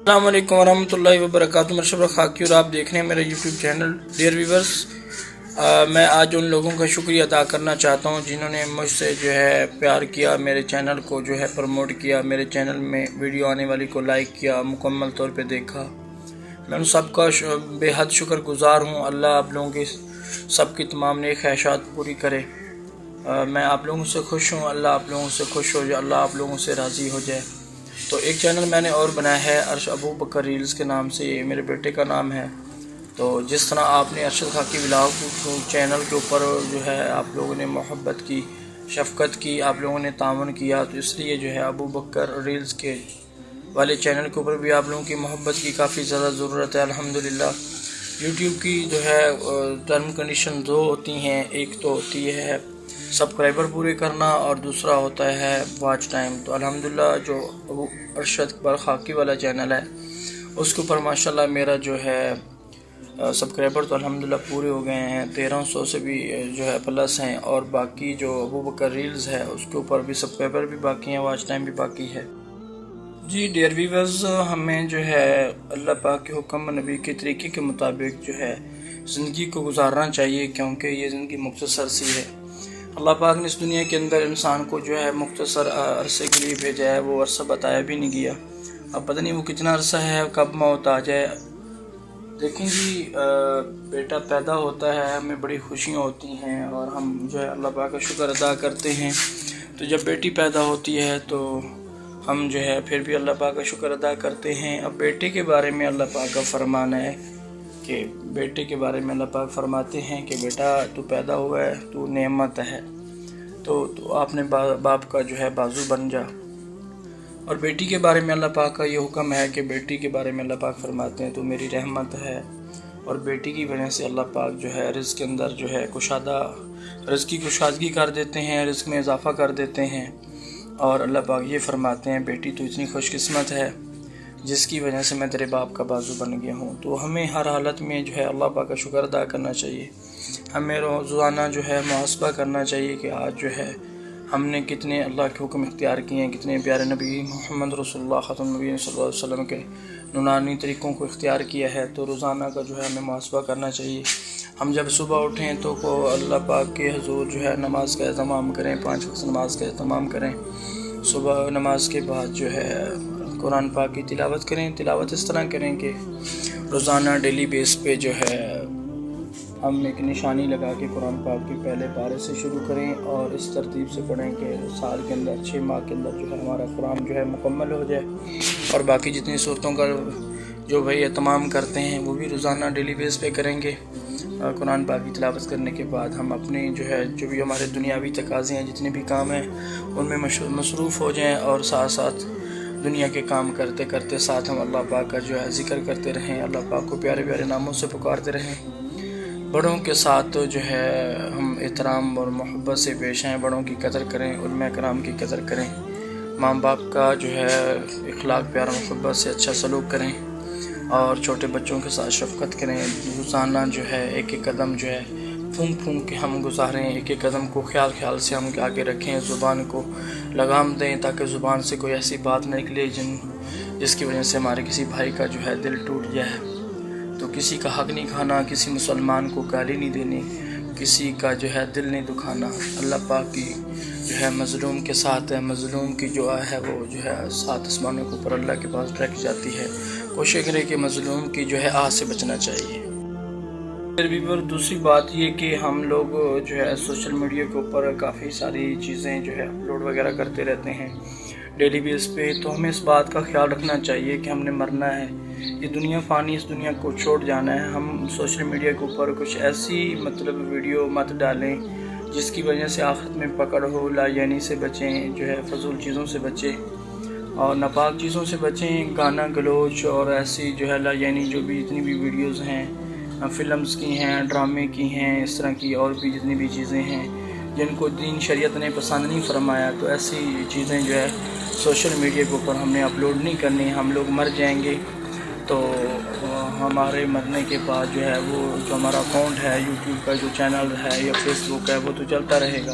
السلام علیکم ورحمۃ اللہ وبرکاتہ۔ میں شبر خاکی اور آپ دیکھ رہے ہیں میرا یوٹیوب چینل ڈیئر ویورز۔ میں آج ان لوگوں کا شکریہ ادا کرنا چاہتا ہوں جنہوں نے مجھ سے جو ہے پیار کیا، میرے چینل کو جو ہے پروموٹ کیا، میرے چینل میں ویڈیو آنے والی کو لائک کیا، مکمل طور پہ دیکھا۔ میں ان سب کا بے حد شکر گزار ہوں۔ اللہ آپ لوگوں کی سب کی تمام نیک خواہشات پوری کرے۔ میں آپ لوگوں سے خوش ہوں، اللہ آپ لوگوں سے خوش ہو جائے، اللہ آپ لوگوں سے راضی ہو جائے۔ تو ایک چینل میں نے اور بنایا ہے ارشد ابو بکر ریلز کے نام سے، یہ میرے بیٹے کا نام ہے۔ تو جس طرح آپ نے ارشد خاکی ولاگ چینل کے اوپر جو ہے آپ لوگوں نے محبت کی، شفقت کی، آپ لوگوں نے تعاون کیا، تو اس لیے جو ہے ابو بکر ریلز کے والے چینل کے اوپر بھی آپ لوگوں کی محبت کی کافی زیادہ ضرورت ہے الحمدللہ۔ یوٹیوب کی جو ہے ٹرم کنڈیشن دو ہوتی ہیں، ایک تو ہوتی ہے سبسکرائبر پورے کرنا اور دوسرا ہوتا ہے واچ ٹائم۔ تو الحمدللہ جو ابو ارشد خاکی والا چینل ہے اس کے اوپر ماشاءاللہ میرا جو ہے سبسکرائبر تو الحمدللہ پورے ہو گئے ہیں، 1300 سے بھی جو ہے پلس ہیں، اور باقی جو ابو بکر ریلز ہے اس کے اوپر بھی سبسکرائبر بھی باقی ہیں، واچ ٹائم بھی باقی ہے۔ جی ڈیئر ویورز، ہمیں جو ہے اللہ پاک کے حکم نبی کے طریقے کے مطابق جو ہے زندگی کو گزارنا چاہیے، کیونکہ یہ زندگی مختصر سی ہے۔ اللہ پاک نے اس دنیا کے اندر انسان کو جو ہے مختصر عرصے کے لیے بھیجا ہے، وہ عرصہ بتایا بھی نہیں گیا۔ اب پتہ نہیں وہ کتنا عرصہ ہے، کب موت آ جائے۔ دیکھیں جی، بیٹا پیدا ہوتا ہے ہمیں بڑی خوشیاں ہوتی ہیں اور ہم جو ہے اللہ پاک کا شکر ادا کرتے ہیں۔ تو جب بیٹی پیدا ہوتی ہے تو ہم جو ہے پھر بھی اللہ پاک کا شکر ادا کرتے ہیں۔ اب بیٹے کے بارے میں اللہ پاک کا فرمان ہے کہ بیٹے کے بارے میں اللہ پاک فرماتے ہیں کہ بیٹا تو پیدا ہوا ہے، تو نعمت ہے، تو آپ نے باپ کا جو ہے بازو بن جا۔ اور بیٹی کے بارے میں اللہ پاک کا یہ حکم ہے کہ بیٹی کے بارے میں اللہ پاک فرماتے ہیں تو میری رحمت ہے، اور بیٹی کی وجہ سے اللہ پاک جو ہے رزق کے اندر جو ہے رزق کی کشادگی کر دیتے ہیں، رزق میں اضافہ کر دیتے ہیں۔ اور اللہ پاک یہ فرماتے ہیں بیٹی تو اتنی خوش قسمت ہے جس کی وجہ سے میں تیرے باپ کا بازو بن گیا ہوں۔ تو ہمیں ہر حالت میں جو ہے اللہ پاک کا شکر ادا کرنا چاہیے۔ ہمیں روزانہ جو ہے محاسبہ کرنا چاہیے کہ آج جو ہے ہم نے کتنے اللہ کے حکم اختیار کیے ہیں، کتنے پیارے نبی محمد رسول اللہ خاتم النبیین صلی اللہ علیہ وسلم کے نورانی طریقوں کو اختیار کیا ہے۔ تو روزانہ کا جو ہے ہمیں محاسبہ کرنا چاہیے۔ ہم جب صبح اٹھیں تو اللہ پاک کے حضور جو ہے نماز کا اہتمام کریں، 5 وقت نماز کا اہتمام کریں۔ صبح نماز کے بعد جو ہے قرآن پاک کی تلاوت کریں۔ تلاوت اس طرح کریں کہ روزانہ ڈیلی بیس پہ جو ہے ہم ایک نشانی لگا کے قرآن پاک کے پہلے پارے سے شروع کریں اور اس ترتیب سے پڑھیں کہ سال کے اندر 6 ماہ کے اندر جو ہے ہمارا قرآن جو ہے مکمل ہو جائے۔ اور باقی جتنی صورتوں کا جو بھائی اہتمام کرتے ہیں وہ بھی روزانہ ڈیلی بیس پہ کریں گے۔ قرآن پاک کی تلاوت کرنے کے بعد ہم اپنے جو ہے جو بھی ہمارے دنیاوی تقاضے ہیں، جتنے بھی کام ہیں ان میں مصروف ہو جائیں، اور ساتھ ساتھ دنیا کے کام کرتے کرتے ساتھ ہم اللہ پاک کا جو ہے ذکر کرتے رہیں، اللہ پاک کو پیارے پیارے ناموں سے پکارتے رہیں۔ بڑوں کے ساتھ جو ہے ہم احترام اور محبت سے پیش آئیں، بڑوں کی قدر کریں، علماء کرام کی قدر کریں، ماں باپ کا جو ہے اخلاق پیار محبت سے اچھا سلوک کریں، اور چھوٹے بچوں کے ساتھ شفقت کریں۔ روزانہ جو ہے ایک ایک قدم جو ہے پھونک پھونک کے ہم گزاریں، ایک ایک قدم کو خیال سے ہم آگے رکھیں، زبان کو لگام دیں تاکہ زبان سے کوئی ایسی بات نہ نکلے جس کی وجہ سے ہمارے کسی بھائی کا جو ہے دل ٹوٹ جائے۔ تو کسی کا حق نہیں کھانا، کسی مسلمان کو گالی نہیں دینی، کسی کا جو ہے دل نہیں دکھانا۔ اللہ پاک کی جو ہے مظلوم کے ساتھ ہے، مظلوم کی جو ہے وہ جو ہے 7 آسمانوں کے اوپر اللہ کے پاس ڈائریکٹ جاتی ہے۔ کوشش کریں کہ مظلوم کی جو ہے آہ سے بچنا چاہیے۔ دوسری بات یہ کہ ہم لوگ جو ہے سوشل میڈیا کے اوپر کافی ساری چیزیں جو ہے اپلوڈ وغیرہ کرتے رہتے ہیں ڈیلی بیس پہ، تو ہمیں اس بات کا خیال رکھنا چاہیے کہ ہم نے مرنا ہے، یہ دنیا فانی، اس دنیا کو چھوڑ جانا ہے۔ ہم سوشل میڈیا کے اوپر کچھ ایسی ویڈیو مت ڈالیں جس کی وجہ سے آخرت میں پکڑ ہو، لا یعنی سے بچیں، جو ہے فضول چیزوں سے بچیں اور ناپاک چیزوں سے بچیں، گانا گلوچ اور ایسی جو ہے لا یعنی جو بھی جتنی بھی ویڈیوز ہیں، فلمز کی ہیں، ڈرامے کی ہیں، اس طرح کی اور بھی جتنی بھی چیزیں ہیں جن کو دین شریعت نے پسند نہیں فرمایا، تو ایسی چیزیں جو ہے سوشل میڈیا کے اوپر ہم نے اپلوڈ نہیں کرنی۔ ہم لوگ مر جائیں گے تو ہمارے مرنے کے بعد جو ہے وہ جو ہمارا اکاؤنٹ ہے، یوٹیوب کا جو چینل ہے یا فیس بک ہے، وہ تو چلتا رہے گا۔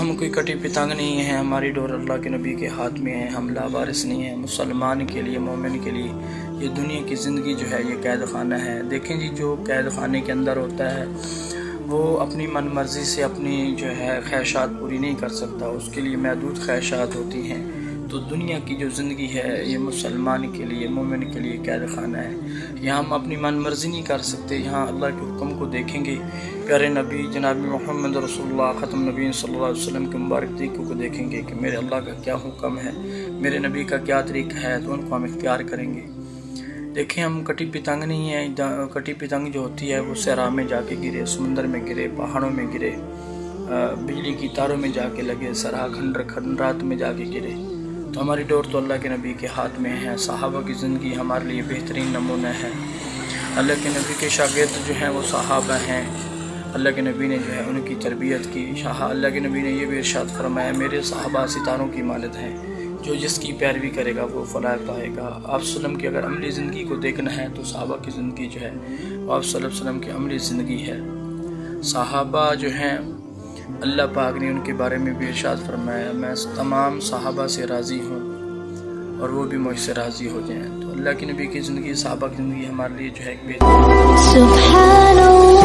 ہم کوئی کٹی پتنگ نہیں ہیں، ہماری ڈور اللہ کے نبی کے ہاتھ میں ہے، ہم لاوارث نہیں ہیں۔ مسلمان کے لیے، مومن کے لیے یہ دنیا کی زندگی جو ہے یہ قید خانہ ہے۔ دیکھیں جی، جو قید خانے کے اندر ہوتا ہے وہ اپنی من مرضی سے اپنی جو ہے خواہشات پوری نہیں کر سکتا، اس کے لیے محدود خواہشات ہوتی ہیں۔ تو دنیا کی جو زندگی ہے یہ مسلمان کے لیے، مومن کے لیے قید خانہ ہے۔ یہاں ہم اپنی من مرضی نہیں کر سکتے، یہاں اللہ کے حکم کو دیکھیں گے، پیارے نبی جناب محمد رسول اللہ ختم نبی صلی اللہ علیہ وسلم کے مبارک طریقوں کو دیکھیں گے کہ میرے اللہ کا کیا حکم ہے، میرے نبی کا کیا طریقہ ہے، تو ان کو ہم اختیار کریں گے۔ دیکھیں، ہم کٹی پتنگ نہیں ہیں۔ کٹی پتنگ جو ہوتی ہے وہ صحرا میں جا کے گرے، سمندر میں گرے، پہاڑوں میں گرے، بجلی کی تاروں میں جا کے لگے، صحرا کھنڈرات میں جا کے گرے۔ تو ہماری ڈور تو اللہ کے نبی کے ہاتھ میں ہے۔ صحابہ کی زندگی ہمارے لیے بہترین نمونہ ہے۔ اللہ کے نبی کے شاگرد جو ہیں وہ صحابہ ہیں۔ اللہ کے نبی نے جو ہے ان کی تربیت کی۔ اللہ کے نبی نے یہ بھی ارشاد فرمایا، میرے صحابہ ستاروں کی مانند ہیں، جو جس کی پیروی کرے گا وہ فلاح پائے گا۔ آپ صلی اللہ علیہ وسلم کی اگر عملی زندگی کو دیکھنا ہے تو صحابہ کی زندگی جو ہے وہ آپ صلی اللہ علیہ وسلم کی عملی زندگی ہے۔ صحابہ جو ہیں اللہ پاک نے ان کے بارے میں بھی ارشاد فرمایا، میں تمام صحابہ سے راضی ہوں اور وہ بھی مجھ سے راضی ہو جائیں۔ تو اللہ کے نبی کی زندگی، صحابہ کی زندگی ہمارے لیے جو ہے ایک بہترین